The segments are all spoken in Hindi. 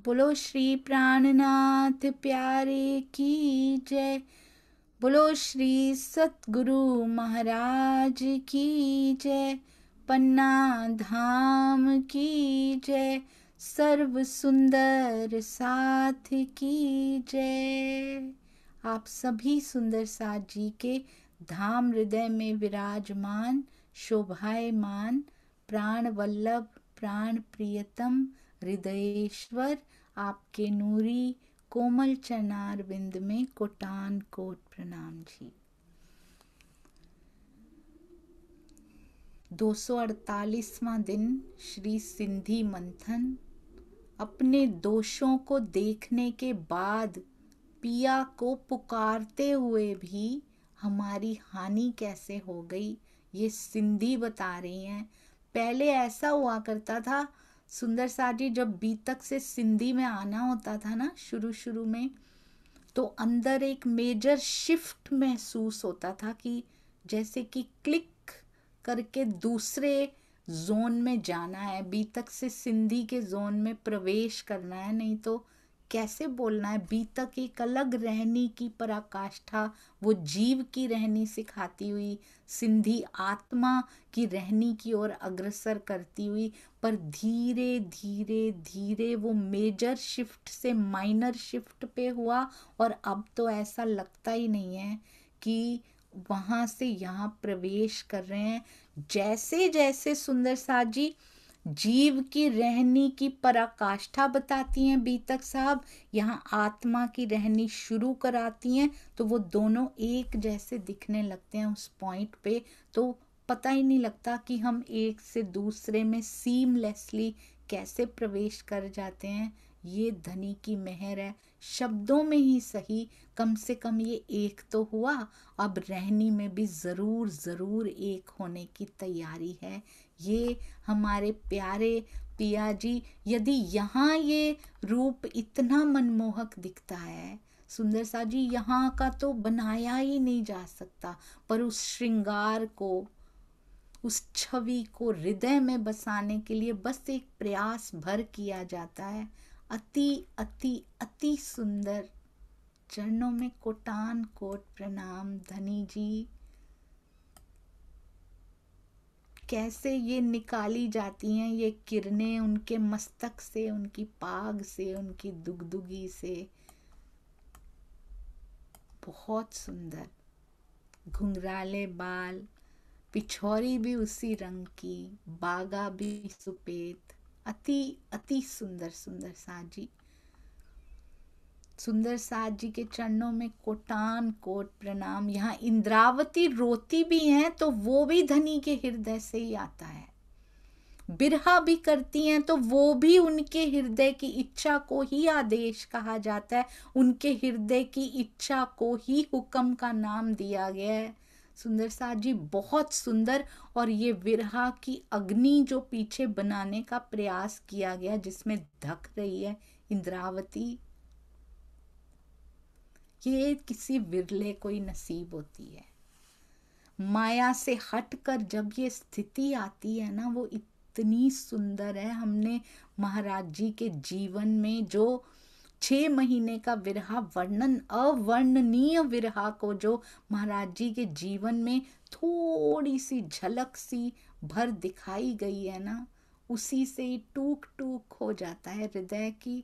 बोलो श्री प्राणनाथ प्यारे की जय। बोलो श्री सतगुरु महाराज की जय। पन्ना धाम की जय। सर्व सुंदर साथ की जय। आप सभी सुंदर साथ जी के धाम हृदय में विराजमान शोभायमान प्राण वल्लभ प्राण प्रियतम हृदयेश्वर आपके नूरी कोमल चरणार बिंद में कोटान कोट प्रणाम जी। 248वां दिन श्री सिंधी मंथन। अपने दोषों को देखने के बाद पिया को पुकारते हुए भी हमारी हानि कैसे हो गई, ये सिंधी बता रही हैं। पहले ऐसा हुआ करता था सुंदर साथ जी, जब बीतक से सिंधी में आना होता था ना शुरू शुरू में, तो अंदर एक मेजर शिफ्ट महसूस होता था कि जैसे कि क्लिक करके दूसरे जोन में जाना है, बीतक से सिंधी के जोन में प्रवेश करना है, नहीं तो कैसे बोलना है। बीतक एक अलग रहनी की पराकाष्ठा, वो जीव की रहनी सिखाती हुई, सिंधी आत्मा की रहनी की ओर अग्रसर करती हुई, पर धीरे धीरे धीरे वो मेजर शिफ्ट से माइनर शिफ्ट पे हुआ। और अब तो ऐसा लगता ही नहीं है कि वहां से यहाँ प्रवेश कर रहे हैं। जैसे जैसे सुंदर साथ जी जीव की रहनी की पराकाष्ठा बताती हैं बीतक साहब, यहाँ आत्मा की रहनी शुरू कराती हैं, तो वो दोनों एक जैसे दिखने लगते हैं उस पॉइंट पे। तो पता ही नहीं लगता कि हम एक से दूसरे में सीमलेसली कैसे प्रवेश कर जाते हैं। ये धनी की मेहर है। शब्दों में ही सही, कम से कम ये एक तो हुआ। अब रहनी में भी जरूर जरूर एक होने की तैयारी है। ये हमारे प्यारे पिया जी, यदि यहाँ ये रूप इतना मनमोहक दिखता है सुंदर सा जी, यहाँ का तो बनाया ही नहीं जा सकता। पर उस श्रृंगार को, उस छवि को हृदय में बसाने के लिए बस एक प्रयास भर किया जाता है। अति अति अति सुंदर। चरणों में कोटान कोट प्रणाम धनी जी। कैसे ये निकाली जाती हैं ये किरणें उनके मस्तक से, उनकी पाग से, उनकी दुगदुगी से। बहुत सुंदर। घुंघराले बाल, पिछौरी भी उसी रंग की, बागा भी सुपेत। अति अति सुंदर सुंदर साथ जी। सुंदर साथ जी के चरणों में कोटान कोट प्रणाम। यहाँ इंद्रावती रोती भी हैं तो वो भी धनी के हृदय से ही आता है। बिरहा भी करती हैं तो वो भी उनके हृदय की इच्छा को ही आदेश कहा जाता है, उनके हृदय की इच्छा को ही हुक्म का नाम दिया गया है। सुंदर साथ जी बहुत सुंदर। और ये विरहा की अग्नि जो पीछे बनाने का प्रयास किया गया, जिसमें धक रही है इंद्रावती, ये किसी विरले को ही नसीब होती है। माया से हटकर जब ये स्थिति आती है ना, वो इतनी सुंदर है। हमने महाराज जी के जीवन में जो 6 महीने का विरहा वर्णन, अवर्णनीय विरहा को जो महाराज जी के जीवन में थोड़ी सी झलक सी भर दिखाई गई है ना, उसी से ही टूक टूक हो जाता है हृदय की।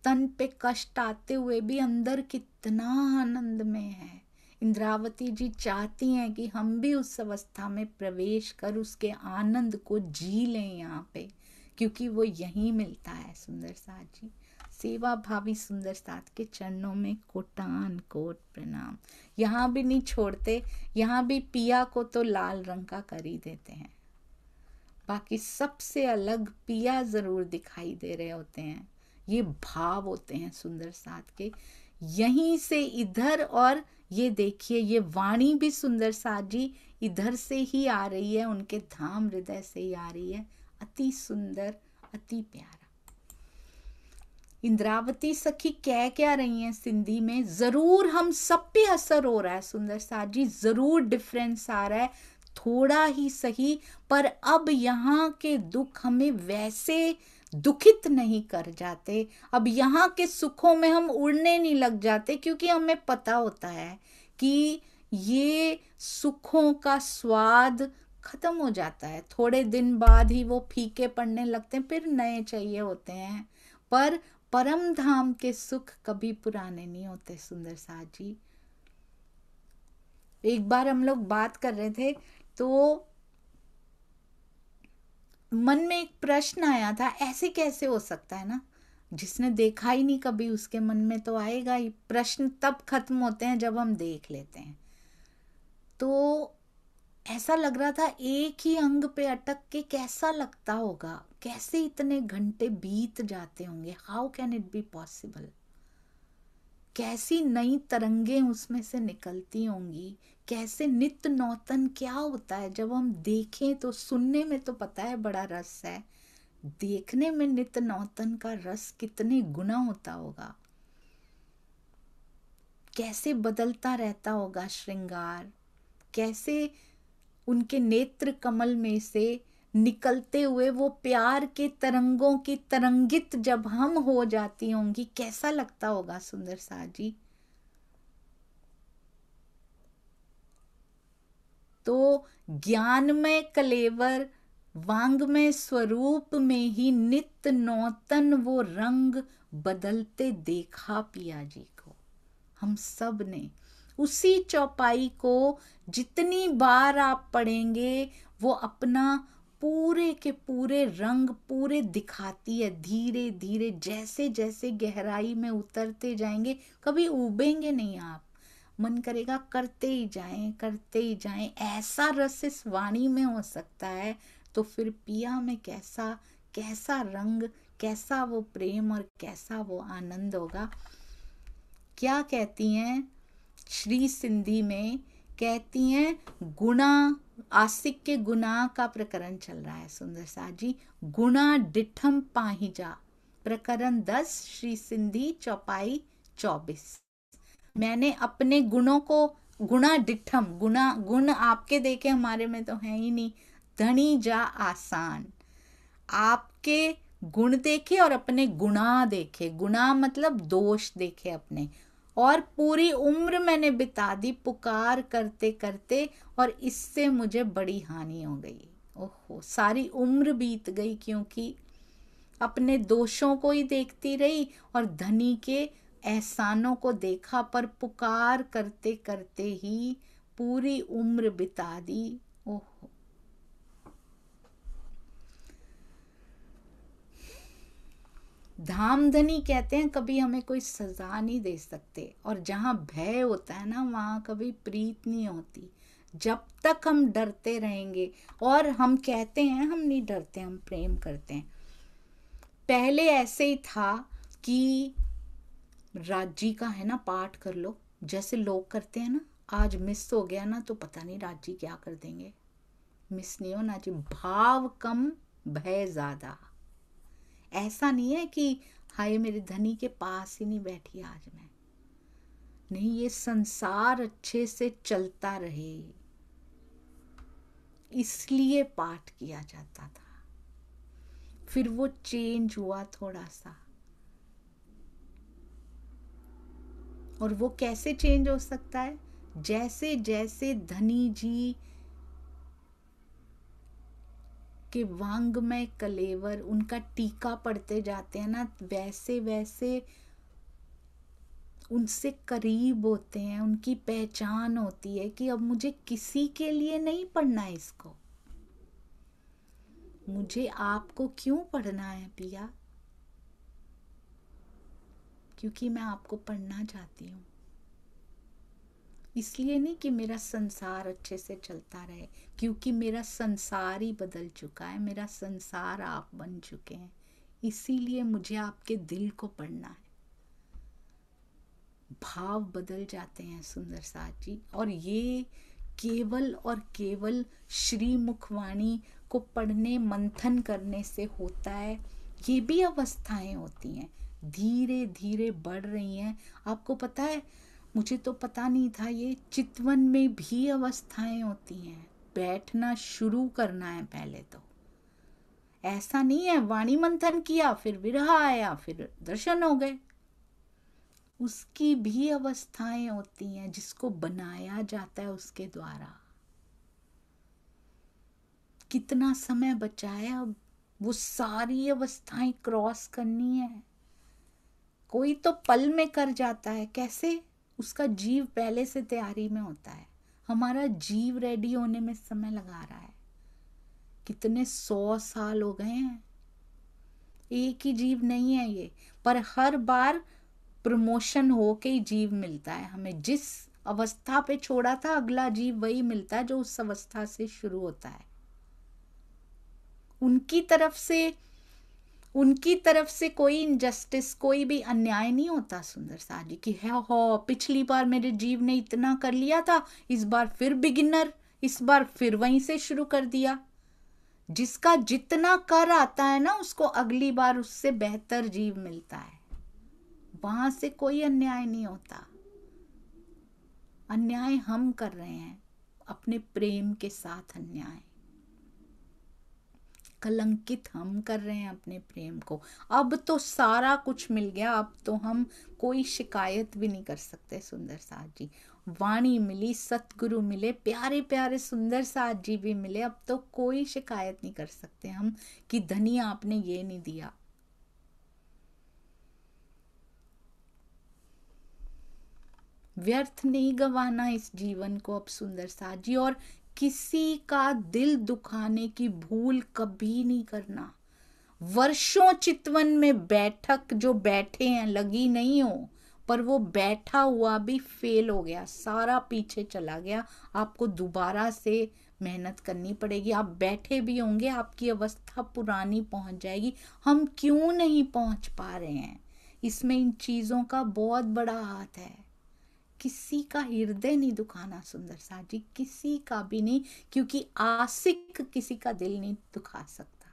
तन पे कष्ट आते हुए भी अंदर कितना आनंद में है। इंद्रावती जी चाहती हैं कि हम भी उस अवस्था में प्रवेश कर उसके आनंद को जी लें यहाँ पे, क्योंकि वो यहीं मिलता है। सुंदर साथ जी सेवा भावी सुंदर साथ के चरणों में कोटान कोट प्रणाम। यहाँ भी नहीं छोड़ते, यहाँ भी पिया को तो लाल रंग का कर ही देते हैं, बाकी सबसे अलग पिया जरूर दिखाई दे रहे होते हैं। ये भाव होते हैं सुंदर साथ के, यहीं से इधर। और ये देखिए ये वाणी भी सुंदर साथ जी इधर से ही आ रही है, उनके धाम हृदय से ही आ रही है। अति सुंदर, अति प्यारा। इंद्रावती सखी कह क्या रही हैं सिंधी में, जरूर हम सब पे असर हो रहा है सुंदर साथ जी, जरूर डिफरेंस आ रहा है। थोड़ा ही सही, पर अब यहाँ के दुख हमें वैसे दुखित नहीं कर जाते। अब यहाँ के सुखों में हम उड़ने नहीं लग जाते, क्योंकि हमें पता होता है कि ये सुखों का स्वाद खत्म हो जाता है। थोड़े दिन बाद ही वो फीके पड़ने लगते हैं, फिर नए चाहिए होते हैं। पर परम धाम के सुख कभी पुराने नहीं होते। सुंदर साथ जी, एक बार हम लोग बात कर रहे थे तो मन में एक प्रश्न आया था, ऐसे कैसे हो सकता है ना, जिसने देखा ही नहीं कभी उसके मन में तो आएगा ही। प्रश्न तब खत्म होते हैं जब हम देख लेते हैं। तो ऐसा लग रहा था एक ही अंग पे अटक के कैसा लगता होगा, कैसे इतने घंटे बीत जाते होंगे, how can it be possible. कैसी नई तरंगें उसमें से निकलती होंगी, कैसे नित्य नौतन क्या होता है। जब हम देखें तो सुनने में तो पता है बड़ा रस है, देखने में नित्य नौतन का रस कितने गुना होता होगा। कैसे बदलता रहता होगा श्रृंगार, कैसे उनके नेत्र कमल में से निकलते हुए वो प्यार के तरंगों की तरंगित जब हम हो जाती होंगी, कैसा लगता होगा। सुंदर साथ जी, तो ज्ञान में कलेवर वांग में स्वरूप में ही नित्य नौतन वो रंग बदलते देखा पिया जी को। हम सब ने उसी चौपाई को जितनी बार आप पढ़ेंगे वो अपना पूरे के पूरे रंग पूरे दिखाती है। धीरे धीरे जैसे जैसे गहराई में उतरते जाएंगे, कभी उबेंगे नहीं आप, मन करेगा करते ही जाएं करते ही जाएं। ऐसा रस इस वाणी में हो सकता है, तो फिर पिया में कैसा कैसा रंग, कैसा वो प्रेम और कैसा वो आनंद होगा। क्या कहती हैं श्री सिंधी में, कहती हैं गुणा, आसिक के गुनाह का प्रकरण चल रहा है। सुंदर साथ जी, गुणा डिठम पाहिजा, प्रकरण 10, श्री सिंधी चौपाई 24। मैंने अपने गुणों को, गुणा डिठम, गुणा गुण आपके देखे हमारे में तो है ही नहीं। धनी जा आसान, आपके गुण देखे और अपने गुनाह देखे, गुनाह मतलब दोष देखे अपने, और पूरी उम्र मैंने बिता दी पुकार करते करते, और इससे मुझे बड़ी हानि हो गई। ओहो, सारी उम्र बीत गई, क्योंकि अपने दोषों को ही देखती रही और धनी के एहसानों को देखा, पर पुकार करते करते ही पूरी उम्र बिता दी। ओहो, धामधनी कहते हैं कभी हमें कोई सजा नहीं दे सकते, और जहाँ भय होता है ना वहाँ कभी प्रीत नहीं होती। जब तक हम डरते रहेंगे, और हम कहते हैं हम नहीं डरते, हम प्रेम करते हैं। पहले ऐसे ही था कि राजी का है ना पाठ कर लो, जैसे लोग करते हैं ना, आज मिस हो गया ना तो पता नहीं राजी क्या कर देंगे। मिस नहीं होना चाहिए, भाव कम भय ज्यादा। ऐसा नहीं है कि हाय मेरे धनी के पास ही नहीं बैठी आज मैं, नहीं, ये संसार अच्छे से चलता रहे इसलिए पाठ किया जाता था। फिर वो चेंज हुआ थोड़ा सा, और वो कैसे चेंज हो सकता है, जैसे जैसे धनी जी के वांग में कलेवर उनका टीका पढ़ते जाते हैं ना, वैसे वैसे उनसे करीब होते हैं, उनकी पहचान होती है कि अब मुझे किसी के लिए नहीं पढ़ना है इसको, मुझे आपको क्यों पढ़ना है पिया, क्योंकि मैं आपको पढ़ना चाहती हूँ। इसलिए नहीं कि मेरा संसार अच्छे से चलता रहे, क्योंकि मेरा संसार ही बदल चुका है, मेरा संसार आप बन चुके हैं, इसीलिए मुझे आपके दिल को पढ़ना है। भाव बदल जाते हैं सुंदर साथ जी, और ये केवल और केवल श्री मुखवाणी को पढ़ने मंथन करने से होता है। ये भी अवस्थाएं होती हैं, धीरे धीरे बढ़ रही हैं। आपको पता है, मुझे तो पता नहीं था, ये चितवन में भी अवस्थाएं होती हैं, बैठना शुरू करना है पहले तो। ऐसा नहीं है वाणी मंथन किया फिर विरह आया फिर दर्शन हो गए। उसकी भी अवस्थाएं होती हैं जिसको बनाया जाता है उसके द्वारा। कितना समय बचा है अब, वो सारी अवस्थाएं क्रॉस करनी है। कोई तो पल में कर जाता है, कैसे? उसका जीव पहले से तैयारी में होता है। हमारा जीव रेडी होने में समय लगा रहा है। कितने 100 साल हो गए हैं। एक ही जीव नहीं है ये, पर हर बार प्रमोशन हो के ही जीव मिलता है हमें। जिस अवस्था पे छोड़ा था अगला जीव वही मिलता है जो उस अवस्था से शुरू होता है। उनकी तरफ से कोई इनजस्टिस, कोई भी अन्याय नहीं होता सुंदर साथ जी की है हो पिछली बार मेरे जीव ने इतना कर लिया था, इस बार फिर बिगिनर, इस बार फिर वहीं से शुरू कर दिया। जिसका जितना कर आता है ना उसको अगली बार उससे बेहतर जीव मिलता है। वहां से कोई अन्याय नहीं होता। अन्याय हम कर रहे हैं अपने प्रेम के साथ। अन्याय कलंकित हम कर रहे हैं अपने प्रेम को। अब तो सारा कुछ मिल गया, अब तो हम कोई शिकायत भी नहीं कर सकते सुंदर साथ जी। वाणी मिली, सतगुरु मिले, प्यारे प्यारे सुंदर साथ जी भी मिले। अब तो कोई शिकायत नहीं कर सकते हम कि धनी आपने ये नहीं दिया। व्यर्थ नहीं गवाना इस जीवन को अब सुंदर साथ जी। और किसी का दिल दुखाने की भूल कभी नहीं करना। वर्षों चितवन में बैठक जो बैठे हैं लगी नहीं हो, पर वो बैठा हुआ भी फेल हो गया, सारा पीछे चला गया। आपको दोबारा से मेहनत करनी पड़ेगी। आप बैठे भी होंगे, आपकी अवस्था पुरानी पहुंच जाएगी। हम क्यों नहीं पहुंच पा रहे हैं? इसमें इन चीजों का बहुत बड़ा हाथ है। किसी का हृदय नहीं दुखाना सुंदर साथ जी, किसी का भी नहीं, क्योंकि आशिक किसी का दिल नहीं दुखा सकता।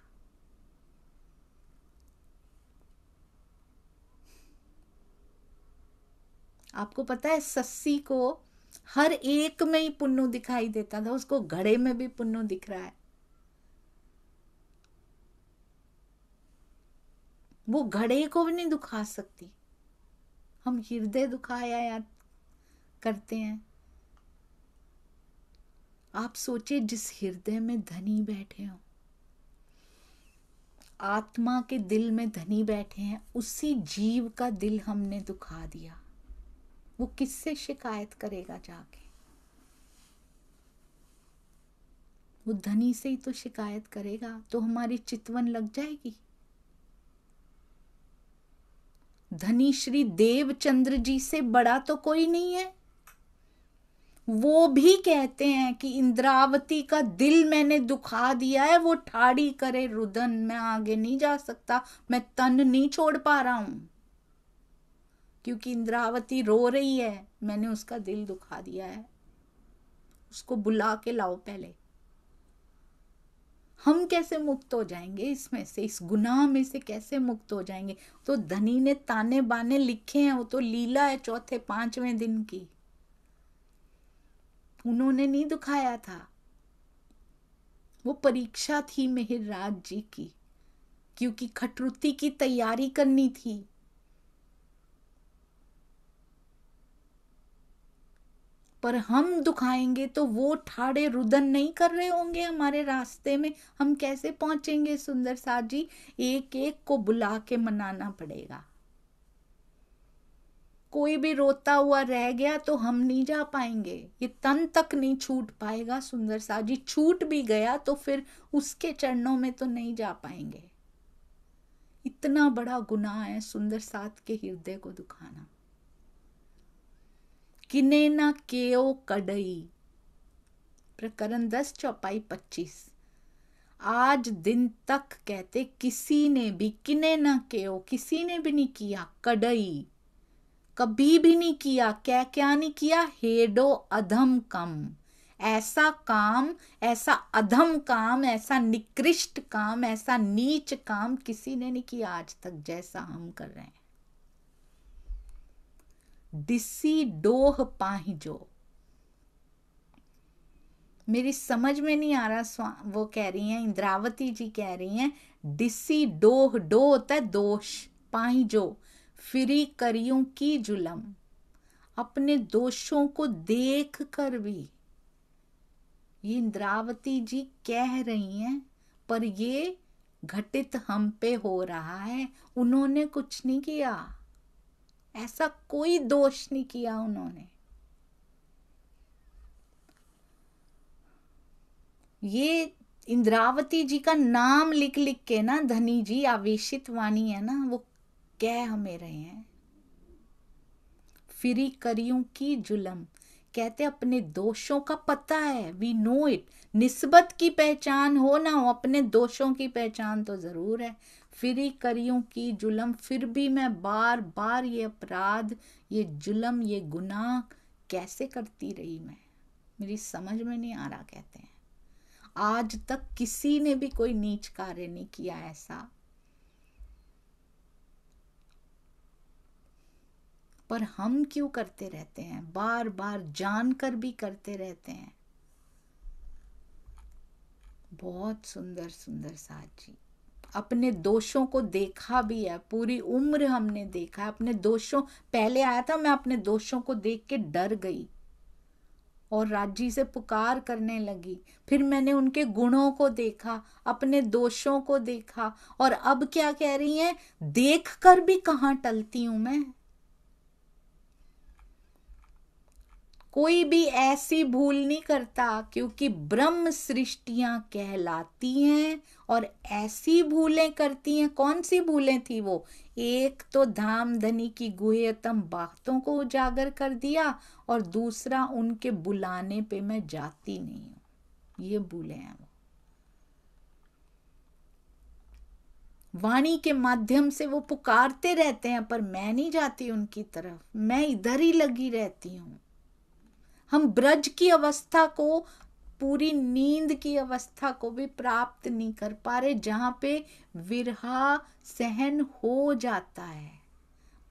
आपको पता है सस्सी को हर एक में ही पुन्नु दिखाई देता था, उसको घड़े में भी पुन्नु दिख रहा है। वो घड़े को भी नहीं दुखा सकती। हम हृदय दुखाया या करते हैं। आप सोचिए जिस हृदय में धनी बैठे हो, आत्मा के दिल में धनी बैठे हैं, उसी जीव का दिल हमने दुखा दिया। वो किससे शिकायत करेगा जाके? वो धनी से ही तो शिकायत करेगा, तो हमारी चितवन लग जाएगी। धनी श्री देवचंद्र जी से बड़ा तो कोई नहीं है। वो भी कहते हैं कि इंद्रावती का दिल मैंने दुखा दिया है, वो ठाड़ी करे रुदन, मैं आगे नहीं जा सकता, मैं तन नहीं छोड़ पा रहा हूं, क्योंकि इंद्रावती रो रही है, मैंने उसका दिल दुखा दिया है। उसको बुला के लाओ पहले। हम कैसे मुक्त हो जाएंगे इसमें से, इस गुनाह में से कैसे मुक्त हो जाएंगे? तो धनी ने ताने बाने लिखे हैं, वो तो लीला है चौथे पांचवें दिन की। उन्होंने नहीं दुखाया था, वो परीक्षा थी मिहिर राज जी की, क्योंकि खटरुति की तैयारी करनी थी। पर हम दुखाएंगे तो वो ठाड़े रुदन नहीं कर रहे होंगे हमारे रास्ते में, हम कैसे पहुंचेंगे सुंदर साथ जी? एक एक को बुला के मनाना पड़ेगा। कोई भी रोता हुआ रह गया तो हम नहीं जा पाएंगे, ये तन तक नहीं छूट पाएगा सुंदर साथ जी। छूट भी गया तो फिर उसके चरणों में तो नहीं जा पाएंगे। इतना बड़ा गुनाह है सुंदर साथ के हृदय को दुखाना। किने ना केओ कड़ई, प्रकरण 10 चौपाई 25। आज दिन तक कहते किसी ने भी, किने ना केओ, किसी ने भी नहीं किया, कड़ई कभी भी नहीं किया। क्या क्या नहीं किया? हेडो अधम कम, ऐसा काम, ऐसा अधम काम, ऐसा निकृष्ट काम, ऐसा नीच काम किसी ने नहीं किया आज तक जैसा हम कर रहे हैं। दिसी डोह पाहिजो, मेरी समझ में नहीं आ रहा। वो कह रही हैं, इंद्रावती जी कह रही हैं, डिसी डोह, डो होता है दोष, पाई जो, फिरी करियों की जुलम, अपने दोषों को देख कर भी। ये इंद्रावती जी कह रही हैं, पर ये घटित हम पे हो रहा है। उन्होंने कुछ नहीं किया, ऐसा कोई दोष नहीं किया उन्होंने। ये इंद्रावती जी का नाम लिख लिख के ना धनी जी, आवेशित वाणी है ना, वो कह हमें रहे हैं। फिरी करियों की जुलम, कहते अपने दोषों का पता है, वी नो इट। निस्बत की पहचान हो ना हो, अपने दोषों की पहचान तो जरूर है। फिरी करियों की जुलम, फिर भी मैं बार बार ये अपराध, ये जुलम, ये गुनाह कैसे करती रही मैं, मेरी समझ में नहीं आ रहा। कहते हैं आज तक किसी ने भी कोई नीच कार्य नहीं किया ऐसा, पर हम क्यों करते रहते हैं, बार बार जानकर भी करते रहते हैं। बहुत सुंदर सुंदर साथ जी, अपने दोषों को देखा भी है, पूरी उम्र हमने देखा है अपने दोषों। पहले आया था, मैं अपने दोषों को देख के डर गई और राजी से पुकार करने लगी। फिर मैंने उनके गुणों को देखा, अपने दोषों को देखा, और अब क्या कह रही हैं, देख कर भी कहां टलती हूं मैं। कोई भी ऐसी भूल नहीं करता, क्योंकि ब्रह्म सृष्टियां कहलाती हैं और ऐसी भूलें करती हैं। कौन सी भूलें थी वो? एक तो धामधनी की गुह्यतम बातों को उजागर कर दिया, और दूसरा उनके बुलाने पे मैं जाती नहीं हूं, ये भूलें हैं। वाणी के माध्यम से वो पुकारते रहते हैं, पर मैं नहीं जाती उनकी तरफ, मैं इधर ही लगी रहती हूं। हम ब्रज की अवस्था को, पूरी नींद की अवस्था को भी प्राप्त नहीं कर पा रहे, जहां पे विरहा सहन हो जाता है,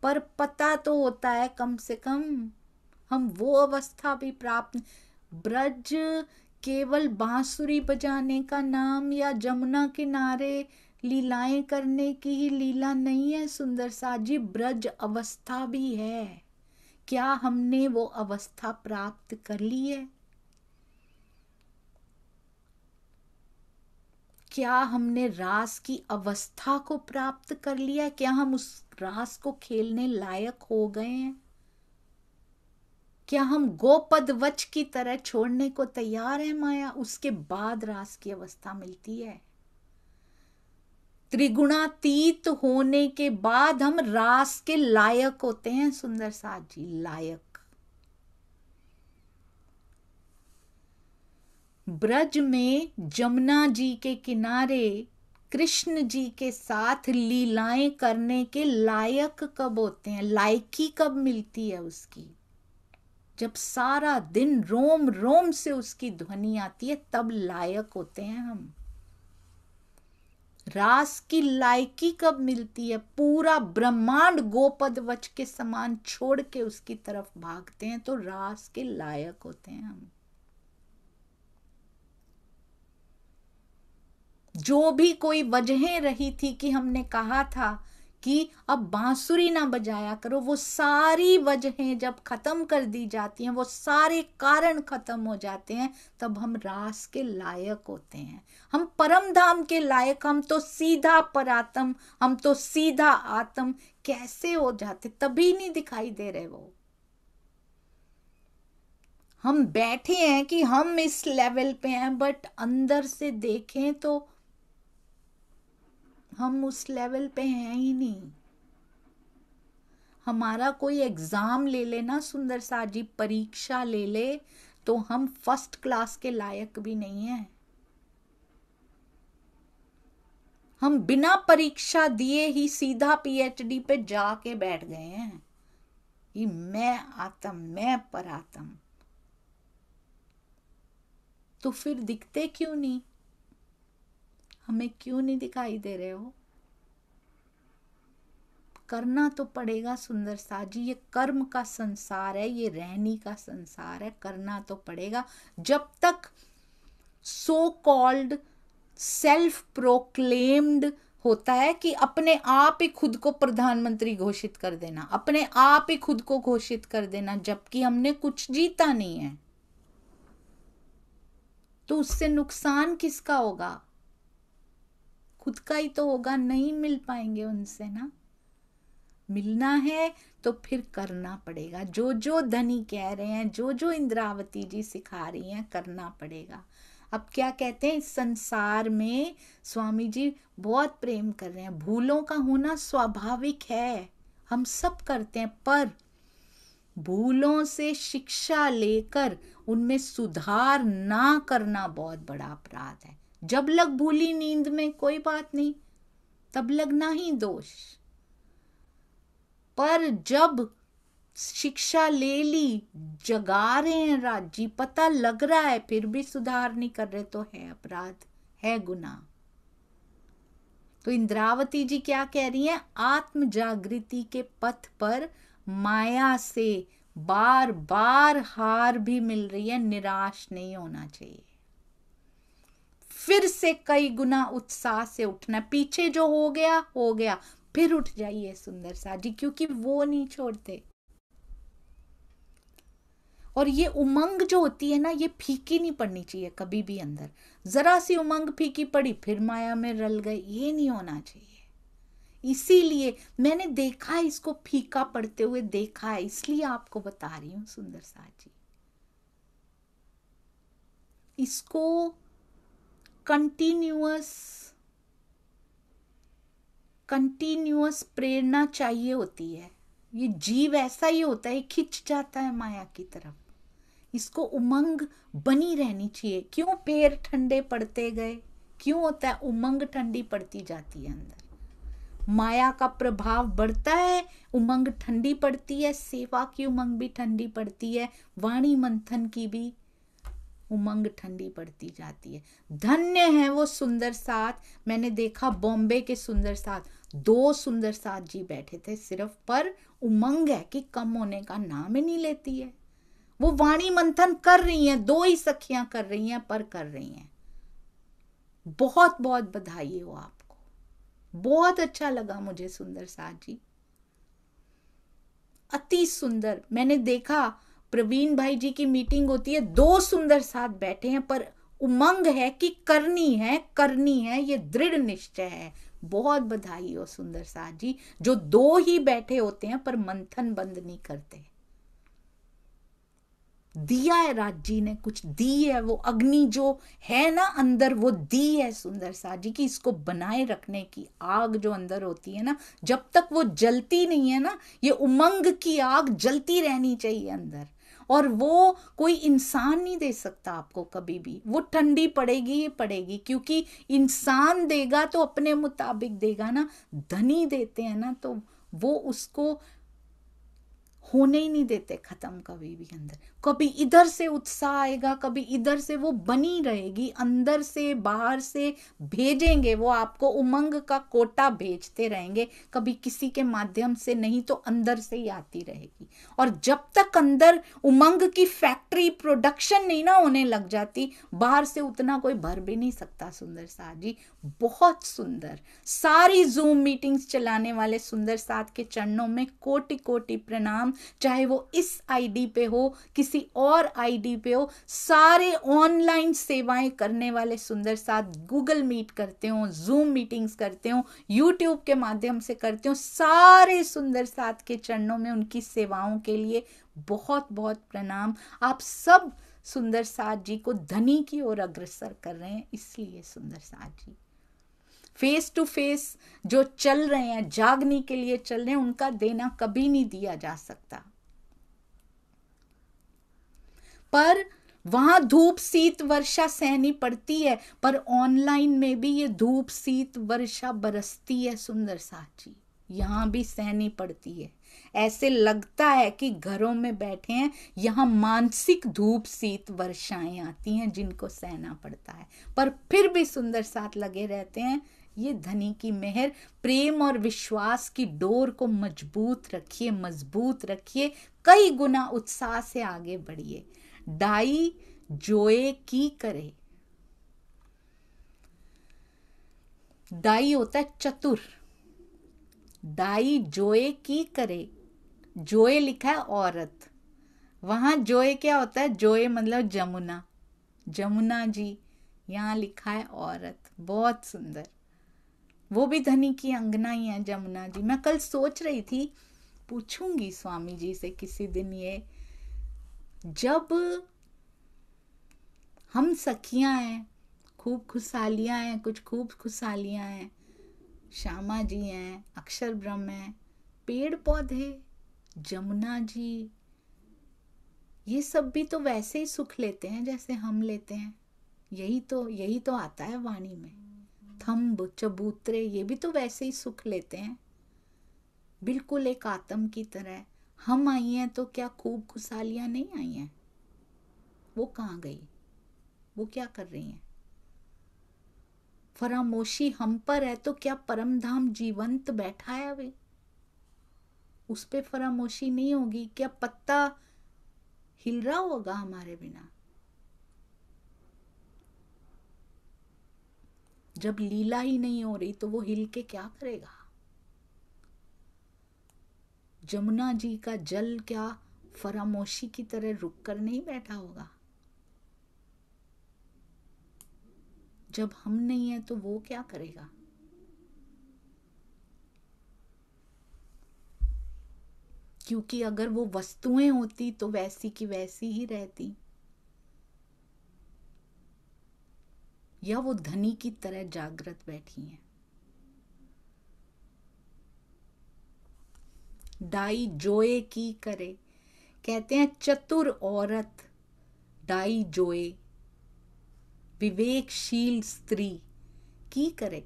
पर पता तो होता है कम से कम। हम वो अवस्था भी प्राप्त। ब्रज केवल बांसुरी बजाने का नाम या जमुना किनारे लीलाएं करने की ही लीला नहीं है सुंदर सा जी, ब्रज अवस्था भी है। क्या हमने वो अवस्था प्राप्त कर ली है? क्या हमने रास की अवस्था को प्राप्त कर लिया? क्या हम उस रास को खेलने लायक हो गए हैं? क्या हम गोपद वच की तरह छोड़ने को तैयार है माया? उसके बाद रास की अवस्था मिलती है। त्रिगुणातीत होने के बाद हम रास के लायक होते हैं सुंदर साथ जी, लायक। ब्रज में जमुना जी के किनारे कृष्ण जी के साथ लीलाएं करने के लायक कब होते हैं? लायकी कब मिलती है उसकी? जब सारा दिन रोम रोम से उसकी ध्वनि आती है, तब लायक होते हैं हम। रास की लायकी कब मिलती है? पूरा ब्रह्मांड गोपद वच के समान छोड़ के उसकी तरफ भागते हैं, तो रास के लायक होते हैं हम। जो भी कोई वजहें रही थी कि हमने कहा था कि अब बांसुरी ना बजाया करो, वो सारी वजहें जब खत्म कर दी जाती हैं, वो सारे कारण खत्म हो जाते हैं, तब हम रास के लायक होते हैं। हम परम धाम के लायक, हम तो सीधा परात्म, हम तो सीधा आत्म कैसे हो जाते? तभी नहीं दिखाई दे रहे वो। हम बैठे हैं कि हम इस लेवल पे हैं, बट अंदर से देखें तो हम उस लेवल पे हैं ही नहीं। हमारा कोई एग्जाम ले ले ना सुंदर सा जी, परीक्षा ले ले, तो हम फर्स्ट क्लास के लायक भी नहीं है। हम बिना परीक्षा दिए ही सीधा पीएचडी पे जाके बैठ गए हैं कि मैं आत्म, मैं परात्म। तो फिर दिखते क्यों नहीं? हमें क्यों नहीं दिखाई दे रहे हो? करना तो पड़ेगा सुंदर सा जी, ये कर्म का संसार है, ये रहनी का संसार है, करना तो पड़ेगा। जब तक सो कॉल्ड सेल्फ प्रोक्लेम्ड होता है कि अपने आप ही खुद को प्रधानमंत्री घोषित कर देना, अपने आप ही खुद को घोषित कर देना, जबकि हमने कुछ जीता नहीं है। तो उससे नुकसान किसका होगा? खुद का ही तो होगा, नहीं मिल पाएंगे उनसे ना। मिलना है तो फिर करना पड़ेगा, जो जो धनी कह रहे हैं, जो जो इंद्रावती जी सिखा रही हैं, करना पड़ेगा। अब क्या कहते हैं, इस संसार में स्वामी जी बहुत प्रेम कर रहे हैं, भूलों का होना स्वाभाविक है, हम सब करते हैं, पर भूलों से शिक्षा लेकर उनमें सुधार ना करना बहुत बड़ा अपराध है। जब लग भूली नींद में कोई बात नहीं, तब लगना ही दोष, पर जब शिक्षा ले ली, जगा रहे हैं राज्य, पता लग रहा है फिर भी सुधार नहीं कर रहे, तो है अपराध, है गुनाह। तो इंद्रावती जी क्या कह रही हैं, आत्म जागृति के पथ पर माया से बार बार हार भी मिल रही है, निराश नहीं होना चाहिए, फिर से कई गुना उत्साह से उठना, पीछे जो हो गया फिर उठ जाइए सुंदर सा जी, क्योंकि वो नहीं छोड़ते। और ये उमंग जो होती है ना, ये फीकी नहीं पड़नी चाहिए कभी भी अंदर। जरा सी उमंग फीकी पड़ी फिर माया में रल गए, ये नहीं होना चाहिए। इसीलिए मैंने देखा है, इसको फीका पड़ते हुए देखा है, इसलिए आपको बता रही हूं सुंदर सा जी। इसको कंटिन्यूअस प्रेरणा चाहिए होती है। ये जीव ऐसा ही होता है, खिंच जाता है माया की तरफ, इसको उमंग बनी रहनी चाहिए। क्यों पैर ठंडे पड़ते गए, क्यों होता है, उमंग ठंडी पड़ती जाती है अंदर, माया का प्रभाव बढ़ता है, उमंग ठंडी पड़ती है, सेवा की उमंग भी ठंडी पड़ती है, वाणी मंथन की भी उमंग ठंडी पड़ती जाती है। धन्य है वो सुंदर साथ, मैंने देखा बॉम्बे के सुंदर साथ, 2 सुंदर साथ जी बैठे थे सिर्फ, पर उमंग है कि कम होने का नाम ही नहीं लेती है। वो वाणी मंथन कर रही हैं, 2 ही सखियां कर रही हैं, पर कर रही हैं। बहुत बहुत बधाई हो आपको, बहुत अच्छा लगा मुझे सुंदर साथ जी, अति सुंदर। मैंने देखा प्रवीण भाई जी की मीटिंग होती है, 2 सुंदर साथ बैठे हैं, पर उमंग है कि करनी है, ये दृढ़ निश्चय है। बहुत बधाई हो सुंदर साथ जी, जो 2 ही बैठे होते हैं पर मंथन बंद नहीं करते। दिया है राज जी ने, कुछ दी है, वो अग्नि जो है ना अंदर, वो दी है सुंदर सा जी की, इसको बनाए रखने की आग जो अंदर होती है ना, जब तक वो जलती नहीं है ना, ये उमंग की आग जलती रहनी चाहिए अंदर। और वो कोई इंसान नहीं दे सकता आपको कभी भी, वो ठंडी पड़ेगी ही पड़ेगी, क्योंकि इंसान देगा तो अपने मुताबिक देगा ना, धनी देते हैं ना तो वो उसको होने ही नहीं देते खत्म कभी भी अंदर। कभी इधर से उत्साह आएगा, कभी इधर से, वो बनी रहेगी, अंदर से बाहर से भेजेंगे, वो आपको उमंग का कोटा भेजते रहेंगे, कभी किसी के माध्यम से नहीं तो अंदर से ही आती रहेगी। और जब तक अंदर उमंग की फैक्ट्री प्रोडक्शन नहीं ना होने लग जाती, बाहर से उतना कोई भर भी नहीं सकता। सुंदर साथ जी बहुत सुंदर, सारी जूम मीटिंग्स चलाने वाले सुंदर साथ के चरणों में कोटि कोटि प्रणाम, चाहे वो इस आईडी पे हो, किसी और आईडी पे हो, सारे ऑनलाइन सेवाएं करने वाले सुंदर साथ, गूगल मीट करते हो, जूम मीटिंग्स करते हो, यूट्यूब के माध्यम से करते हो, सारे सुंदर साथ के चरणों में उनकी सेवाओं के लिए बहुत बहुत प्रणाम। आप सब सुंदर साथ जी को धनी की ओर अग्रसर कर रहे हैं, इसलिए सुंदर साथ जी फेस टू फेस जो चल रहे हैं, जागने के लिए चल रहे हैं, उनका देना कभी नहीं दिया जा सकता। पर वहां धूप शीत वर्षा सहनी पड़ती है, पर ऑनलाइन में भी ये धूप शीत वर्षा बरसती है सुंदर साथ जी, यहां भी सहनी पड़ती है। ऐसे लगता है कि घरों में बैठे हैं, यहां मानसिक धूप शीत वर्षाएं आती हैं जिनको सहना पड़ता है, पर फिर भी सुंदर साथ लगे रहते हैं। ये धनी की मेहर, प्रेम और विश्वास की डोर को मजबूत रखिए, कई गुना उत्साह से आगे बढ़िए। डाई जोए की करे, दाई होता है चतुर, दाई जोए की करे, जोए लिखा है औरत, वहां जोए क्या होता है, जोए मतलब जमुना, जमुना जी, यहाँ लिखा है औरत। बहुत सुंदर, वो भी धनी की अंगना ही है जमुना जी। मैं कल सोच रही थी, पूछूंगी स्वामी जी से किसी दिन, ये जब हम सखियां हैं, खूब खुशहालियां हैं, कुछ खूब खुशहालियां हैं, श्यामा जी हैं, अक्षर ब्रह्म है, पेड़ पौधे, जमुना जी, ये सब भी तो वैसे ही सुख लेते हैं जैसे हम लेते हैं। यही तो आता है वाणी में। थंब चबूतरे, ये भी तो वैसे ही सुख लेते हैं, बिल्कुल एक आत्म की तरह। हम आई हैं तो क्या खूब खुशहालियां नहीं आई हैं? वो कहाँ गई? वो क्या कर रही हैं? फरामोशी हम पर है तो क्या परम धाम जीवंत बैठा है अभी? उस पे फरामोशी नहीं होगी? क्या पत्ता हिल रहा होगा हमारे बिना? जब लीला ही नहीं हो रही तो वो हिल के क्या करेगा? जमुना जी का जल क्या फरामोशी की तरह रुक कर नहीं बैठा होगा? जब हम नहीं है तो वो क्या करेगा? क्योंकि अगर वो वस्तुएं होती तो वैसी की वैसी ही रहती, या वो धनी की तरह जागृत बैठी हैं। डाई जोए की करे, कहते हैं चतुर औरत डाई जोए, विवेकशील स्त्री की करे।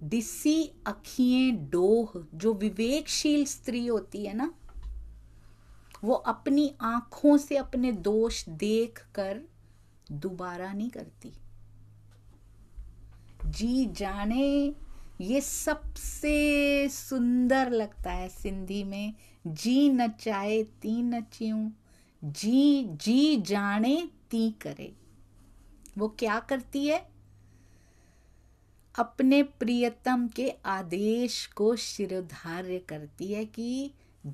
दिसी अखिएं डोह, जो विवेकशील स्त्री होती है ना, वो अपनी आंखों से अपने दोष देख कर दोबारा नहीं करती। जी जाने, ये सबसे सुंदर लगता है सिंधी में। जी नचाए ती नचियूं, जी जी जाने ती करे। वो क्या करती है? अपने प्रियतम के आदेश को शिरोधार्य करती है कि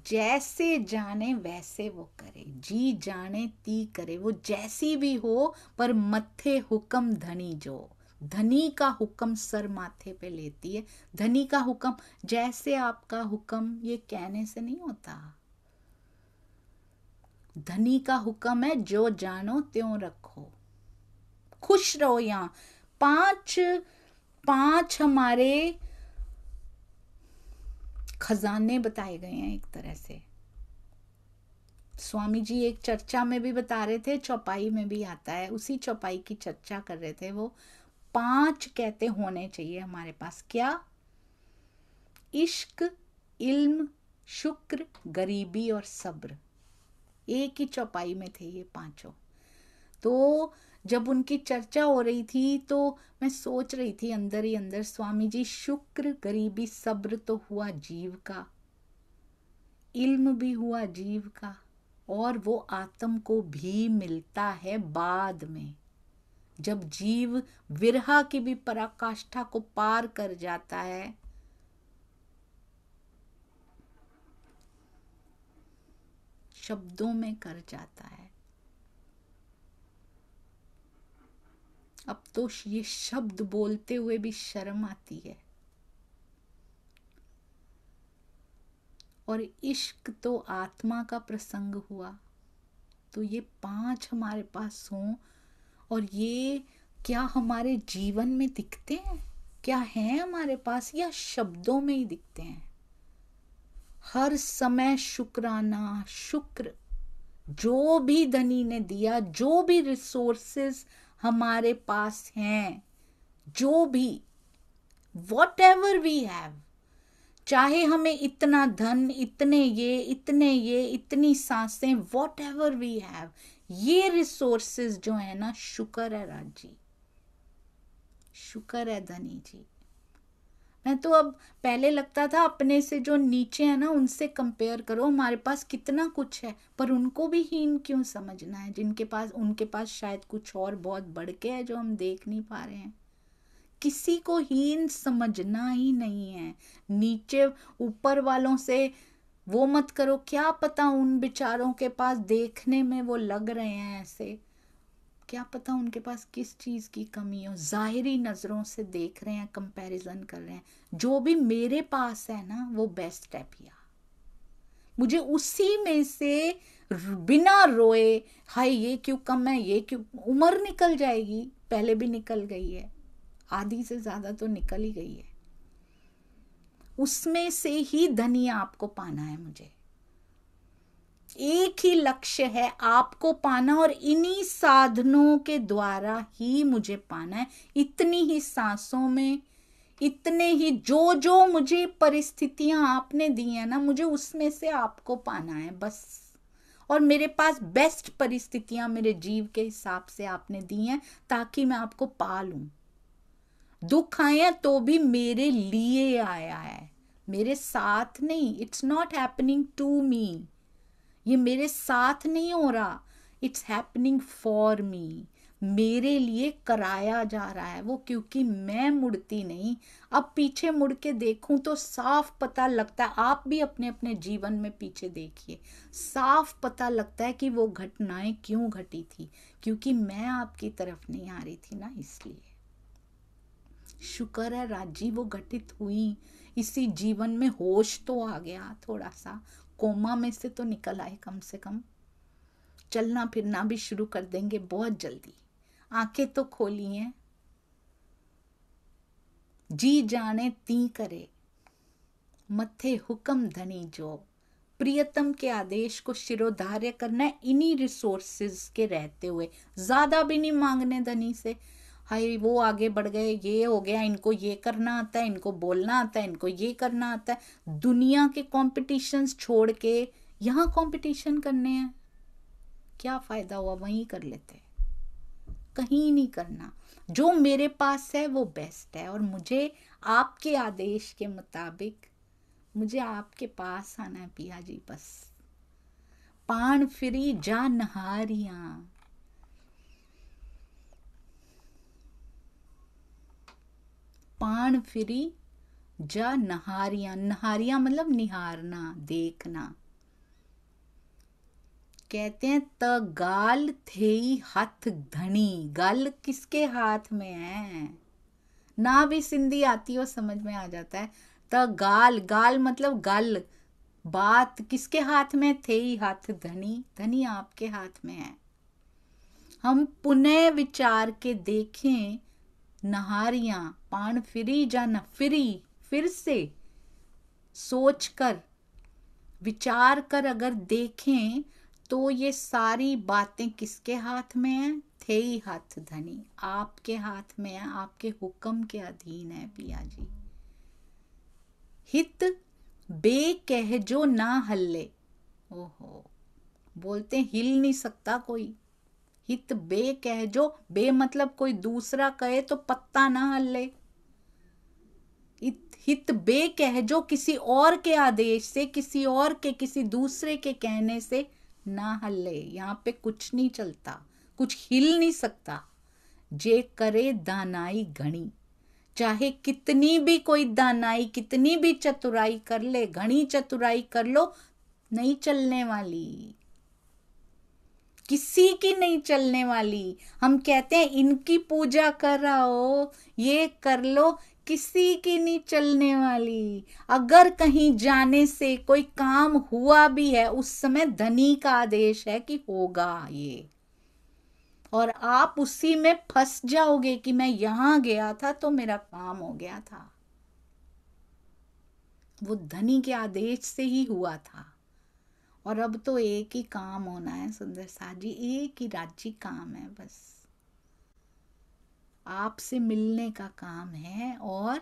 जैसे जाने वैसे वो करे, जी जाने ती करे। वो जैसी भी हो पर मत्थे हुक्म धनी जो, धनी का हुक्म सर माथे पे लेती है। धनी का हुक्म, जैसे आपका हुक्म, ये कहने से नहीं होता। धनी का हुक्म है जो जानो त्यों रखो, खुश रहो। यहाँ पांच हमारे खजाने बताए गए हैं एक तरह से। स्वामी जी एक चर्चा में भी बता रहे थे, चौपाई में भी आता है, उसी चौपाई की चर्चा कर रहे थे वो। 5 कहते होने चाहिए हमारे पास। क्या? इश्क, इल्म, शुक्र, गरीबी और सब्र। एक ही चौपाई में थे ये पांचों। तो जब उनकी चर्चा हो रही थी तो मैं सोच रही थी अंदर ही अंदर, स्वामी जी शुक्र, गरीबी, सब्र तो हुआ जीव का, इल्म भी हुआ जीव का, और वो आत्म को भी मिलता है बाद में, जब जीव विरहा की भी पराकाष्ठा को पार कर जाता है। शब्दों में कर जाता है। अब तो ये शब्द बोलते हुए भी शर्म आती है। और इश्क तो आत्मा का प्रसंग हुआ। तो ये 5 हमारे पास हों, और ये क्या हमारे जीवन में दिखते हैं? क्या है हमारे पास, या शब्दों में ही दिखते हैं? हर समय शुक्राना, शुक्र, जो भी धनी ने दिया, जो भी रिसोर्सेस हमारे पास हैं, जो भी, वॉट एवर वी हैव, चाहे हमें इतना धन, इतने ये, इतनी सांसें, वॉट एवर वी हैव, ये रिसोर्सेज जो है ना, शुक्र है राजी, शुक्र है धनी जी। मैं तो अब, पहले लगता था अपने से जो नीचे है ना उनसे कंपेयर करो, हमारे पास कितना कुछ है, पर उनको भी हीन क्यों समझना है जिनके पास, उनके पास शायद कुछ और बहुत बढ़ के है जो हम देख नहीं पा रहे हैं। किसी को हीन समझना ही नहीं है। नीचे ऊपर वालों से वो मत करो, क्या पता उन बेचारों के पास देखने में वो लग रहे हैं ऐसे, क्या पता उनके पास किस चीज की कमी हो। जाहिरी नजरों से देख रहे हैं, कंपैरिजन कर रहे हैं। जो भी मेरे पास है ना वो बेस्ट है पिया। मुझे उसी में से बिना रोए हाय ये क्यों कम है, ये क्यों, उम्र निकल जाएगी, पहले भी निकल गई है, आधी से ज्यादा तो निकल ही गई है। उसमें से ही धनी आपको पाना है। मुझे एक ही लक्ष्य है, आपको पाना, और इन्हीं साधनों के द्वारा ही मुझे पाना है। इतनी ही सांसों में, इतने ही जो जो मुझे परिस्थितियां आपने दी है ना, मुझे उसमें से आपको पाना है बस। और मेरे पास बेस्ट परिस्थितियां मेरे जीव के हिसाब से आपने दी हैं ताकि मैं आपको पा लूं। दुख आए तो भी मेरे लिए आया है, मेरे साथ नहीं। It's not happening to me, ये मेरे साथ नहीं हो रहा, इट्स हैपनिंग फॉर मी, मेरे लिए कराया जा रहा है वो, क्योंकि मैं मुड़ती नहीं। अब पीछे मुड़ के देखूं तो साफ पता लगता है, आप भी अपने अपने जीवन में पीछे देखिए, साफ पता लगता है कि वो घटनाएं क्यों घटी थी, क्योंकि मैं आपकी तरफ नहीं आ रही थी ना। इसलिए शुक्र है राजी वो घटित हुई, इसी जीवन में होश तो आ गया, थोड़ा सा कोमा में से तो निकल आए, कम से कम चलना फिरना भी शुरू कर देंगे बहुत जल्दी। आंखें तो खोली हैं, जी जाने ती करे, मथे हुक्म धनी जो, प्रियतम के आदेश को शिरोधार्य करना है इन्हीं रिसोर्सेज के रहते हुए, ज्यादा भी नहीं मांगने धनी से। हाय वो आगे बढ़ गए, ये हो गया, इनको ये करना आता है, इनको बोलना आता है, इनको ये करना आता है। दुनिया के कॉम्पिटिशन्स छोड़ के यहाँ कॉम्पिटिशन करने हैं, क्या फायदा हुआ, वहीं कर लेते, कहीं नहीं करना। जो मेरे पास है वो बेस्ट है, और मुझे आपके आदेश के मुताबिक मुझे आपके पास आना है पिया जी बस। पान फिरी जा नहारियां, पान फिरी जा नहारियां, नहारियां मतलब निहारना, देखना। कहते हैं त गाल थे हाथ धनी, गाल किसके हाथ में है, ना भी सिंधी आती हो समझ में आ जाता है। त गाल, गाल मतलब गल, बात किसके हाथ में, थे ही हाथ धनी, धनी आपके हाथ में है। हम पुनः विचार के देखें नहारियां, पान फिरी जा न फिरी, फिर से सोच कर विचार कर अगर देखें तो ये सारी बातें किसके हाथ में है, थे ही हाथ धनी, आपके हाथ में है, आपके हुक्म के अधीन है पिया जी। हित बे कह जो ना हल्ले, ओहो, बोलते हिल नहीं सकता कोई। हित बे कह जो, बे मतलब कोई दूसरा कहे तो पत्ता ना हल्ले। हित बे कह जो, किसी और के आदेश से, किसी और के, किसी दूसरे के कहने से ना हल्ले, यहाँ पे कुछ नहीं चलता, कुछ हिल नहीं सकता। जे करे दानाई घणी, चाहे कितनी भी कोई दानाई, कितनी भी चतुराई कर ले, घनी चतुराई कर लो, नहीं चलने वाली, किसी की नहीं चलने वाली। हम कहते हैं इनकी पूजा कर रहा हो, ये कर लो, किसी की नहीं चलने वाली। अगर कहीं जाने से कोई काम हुआ भी है, उस समय धनी का आदेश है कि होगा ये, और आप उसी में फंस जाओगे कि मैं यहां गया था तो मेरा काम हो गया था, वो धनी के आदेश से ही हुआ था। और अब तो एक ही काम होना है सुंदर साथ जी, एक ही राज्य काम है बस, आपसे मिलने का काम है और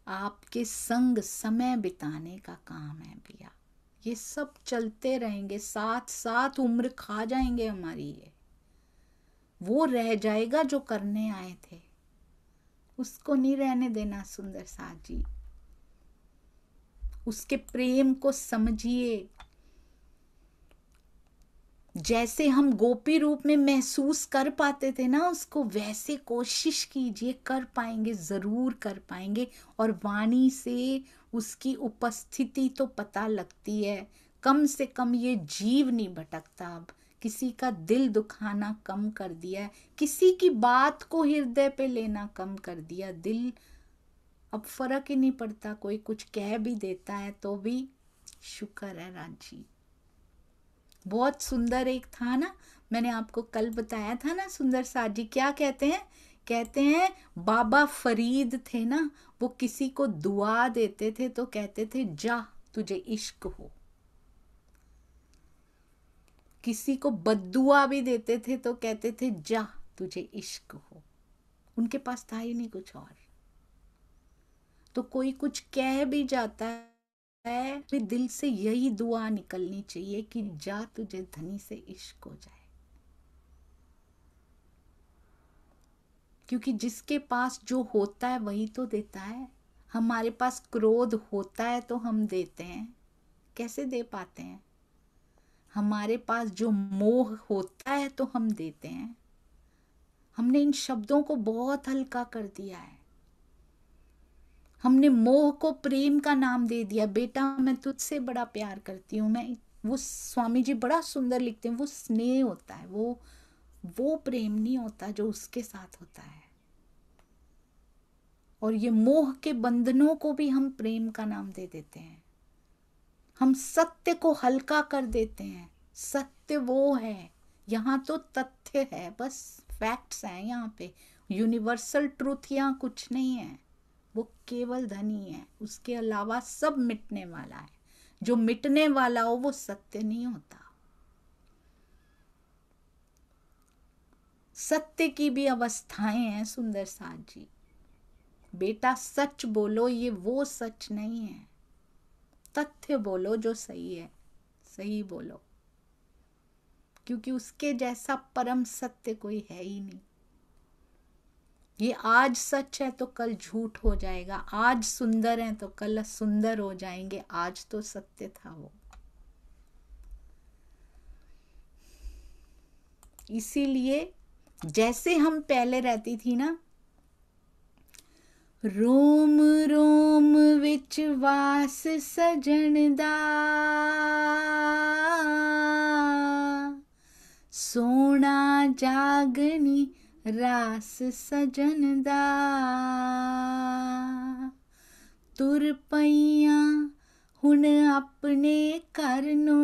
आपके संग समय बिताने का काम है भैया। ये सब चलते रहेंगे, साथ साथ उम्र खा जाएंगे हमारी, ये वो रह जाएगा जो करने आए थे, उसको नहीं रहने देना सुंदर साथ जी। उसके प्रेम को समझिए, जैसे हम गोपी रूप में महसूस कर पाते थे ना उसको, वैसे कोशिश कीजिए, कर पाएंगे, जरूर कर पाएंगे। और वाणी से उसकी उपस्थिति तो पता लगती है। कम से कम ये जीव नहीं भटकता अब, किसी का दिल दुखाना कम कर दिया है, किसी की बात को हृदय पे लेना कम कर दिया। दिल अब फर्क ही नहीं पड़ता, कोई कुछ कह भी देता है तो भी शुक्र है राजी। बहुत सुंदर एक था ना, मैंने आपको कल बताया था ना, सुंदर साथ जी क्या कहते हैं, कहते हैं बाबा फरीद थे ना, वो किसी को दुआ देते थे तो कहते थे जा तुझे इश्क हो। किसी को बद्दुआ भी देते थे तो कहते थे जा तुझे इश्क हो। उनके पास था ही नहीं कुछ और। तो कोई कुछ कह भी जाता है, फिर दिल से यही दुआ निकलनी चाहिए कि जा तुझे धनी से इश्क हो जाए। क्योंकि जिसके पास जो होता है वही तो देता है। हमारे पास क्रोध होता है तो हम देते हैं, कैसे दे पाते हैं? हमारे पास जो मोह होता है तो हम देते हैं। हमने इन शब्दों को बहुत हल्का कर दिया है। हमने मोह को प्रेम का नाम दे दिया। बेटा मैं तुझसे बड़ा प्यार करती हूँ, मैं वो स्वामी जी बड़ा सुंदर लिखते हैं, वो स्नेह होता है, वो प्रेम नहीं होता जो उसके साथ होता है। और ये मोह के बंधनों को भी हम प्रेम का नाम दे देते हैं। हम सत्य को हल्का कर देते हैं। सत्य वो है, यहाँ तो तथ्य है, बस फैक्ट्स हैं यहाँ पे। यूनिवर्सल ट्रूथ यहाँ कुछ नहीं है, वो केवल धन ही है। उसके अलावा सब मिटने वाला है। जो मिटने वाला हो वो सत्य नहीं होता। सत्य की भी अवस्थाएं हैं सुंदर साथ जी। बेटा सच बोलो, ये वो सच नहीं है। तथ्य बोलो जो सही है, सही बोलो, क्योंकि उसके जैसा परम सत्य कोई है ही नहीं। ये आज सच है तो कल झूठ हो जाएगा, आज सुंदर है तो कल सुंदर हो जाएंगे। आज तो सत्य था वो। इसीलिए जैसे हम पहले रहती थी ना, रोम रोम विच वास सजन दा, सोना जागनी रास सजन दा, तुर पईयां हुण अपने घर नूं,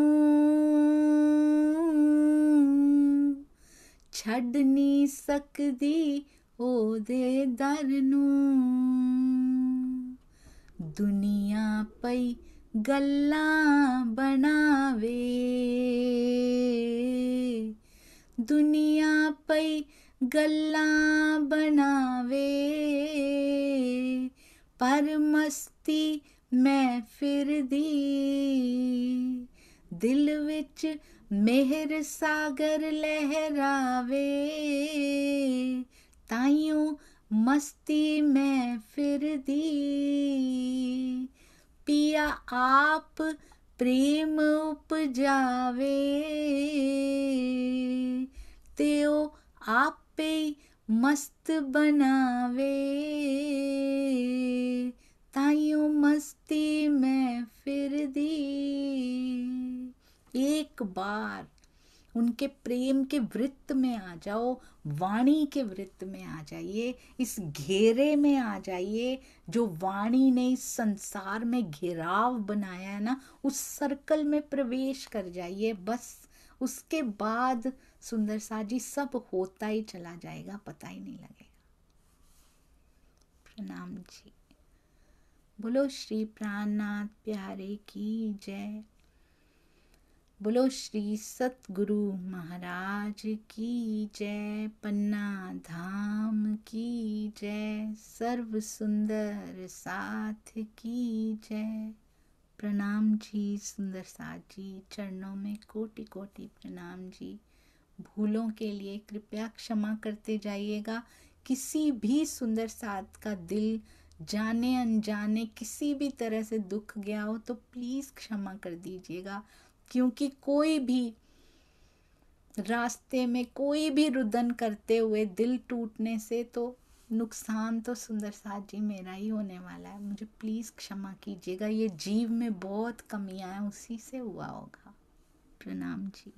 छड्ड नहीं सकदी ओदे दर नूं। दुनिया पई गल्लां बनावे, दुनिया पई गल्लां बनावे, पर मस्ती मैं फिरदी, दिल विच मेहर सागर लहरावे, ताइयों मस्ती मैं फिरदी। पिया आप प्रेम उपजावे, त्यो आपे मस्त बनावे, ताइयों मस्ती मैं फिरदी। एक बार उनके प्रेम के वृत्त में आ जाओ, वाणी के वृत्त में आ जाइए, इस घेरे में आ जाइए जो वाणी ने इस संसार में घेराव बनाया है ना, उस सर्कल में प्रवेश कर जाइए। बस उसके बाद सुंदर सा जी सब होता ही चला जाएगा, पता ही नहीं लगेगा। प्रणाम जी। बोलो श्री प्राणनाथ प्यारे की जय। बोलो श्री सतगुरु महाराज की जय। पन्ना धाम की जय। सर्व सुंदर साथ की जय। प्रणाम जी सुंदर साथ जी, चरणों में कोटि कोटि प्रणाम जी। भूलों के लिए कृपया क्षमा करते जाइएगा। किसी भी सुंदर साथ का दिल जाने अनजाने किसी भी तरह से दुख गया हो तो प्लीज़ क्षमा कर दीजिएगा, क्योंकि कोई भी रास्ते में कोई भी रुदन करते हुए दिल टूटने से तो नुकसान तो सुंदर साथ जी मेरा ही होने वाला है। मुझे प्लीज़ क्षमा कीजिएगा, ये जीव में बहुत कमियां हैं, उसी से हुआ होगा। प्रणाम जी।